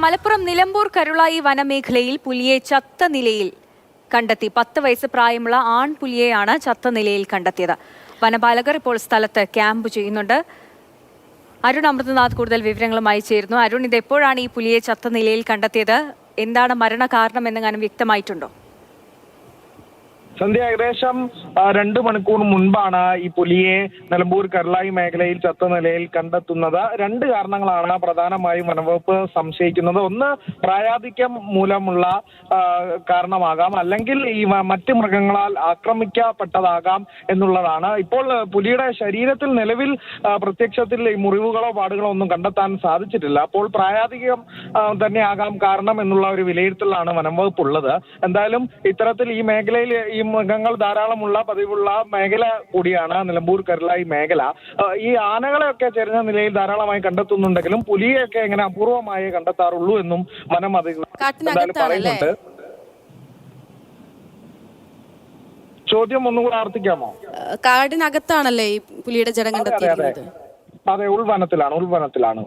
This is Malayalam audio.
മലപ്പുറം നിലമ്പൂർ കരുളായി വനമേഖലയിൽ പുലിയെ ചത്ത നിലയിൽ കണ്ടെത്തി. 10 വയസ്സ് പ്രായമുള്ള ആൺപുലിയെയാണ് ചത്ത നിലയിൽ കണ്ടെത്തിയത്. വനപാലകർ ഇപ്പോൾ സ്ഥലത്ത് ക്യാമ്പ് ചെയ്യുന്നുണ്ട്. അരുൺ അമൃതനാഥ് കൂടുതൽ വിവരങ്ങളുമായി ചേരുന്നു. അരുൺ, ഇത് എപ്പോഴാണ് ഈ പുലിയെ ചത്ത നിലയിൽ കണ്ടെത്തിയത്? എന്താണ് മരണകാരണം എന്നെങ്ങാനും വ്യക്തമായിട്ടുണ്ടോ? സന്ധ്യ, ഏകദേശം 2 മണിക്കൂർ മുൻപാണ് ഈ പുലിയെ നിലമ്പൂർ കരുളായി മേഖലയിൽ ചത്ത നിലയിൽ കണ്ടെത്തുന്നത്. 2 കാരണങ്ങളാണ് പ്രധാനമായും വനംവകുപ്പ് സംശയിക്കുന്നത്. ഒന്ന്, പ്രായാധിക്യം മൂലമുള്ള കാരണമാകാം, അല്ലെങ്കിൽ ഈ മറ്റ് മൃഗങ്ങളാൽ ആക്രമിക്കപ്പെട്ടതാകാം എന്നുള്ളതാണ്. ഇപ്പോൾ പുലിയുടെ ശരീരത്തിൽ നിലവിൽ പ്രത്യക്ഷത്തിൽ ഈ മുറിവുകളോ പാടുകളോ ഒന്നും കണ്ടെത്താൻ സാധിച്ചിട്ടില്ല. അപ്പോൾ പ്രായാധിക്യം തന്നെയാകാം കാരണം എന്നുള്ള ഒരു വിലയിരുത്തലാണ് വനംവകുപ്പ് ഉള്ളത്. എന്തായാലും ഇത്തരത്തിൽ ഈ മേഖലയിൽ ഈ മൃഗങ്ങൾ ധാരാളമുള്ള പതിവുള്ള മേഖല കൂടിയാണ് നിലമ്പൂർ കരുളായി മേഖല. ഈ ആനകളെയൊക്കെ ചെറിയ നിലയിൽ ധാരാളമായി കണ്ടെത്തുന്നുണ്ടെങ്കിലും പുലിയെയൊക്കെ എങ്ങനെ അപൂർവമായി കണ്ടെത്താറുള്ളൂ എന്നും വനം അധികൃതർ പറയുന്നുണ്ട്. ചോദ്യം ഒന്നുകൂടെ ആവർത്തിക്കാമോ? കാടിനകത്താണല്ലേ ഈ പുലിയുടെ ജഡം കണ്ടെത്തിയിരിക്കുന്നത്? അതെ, ഉൾവനത്തിലാണ്.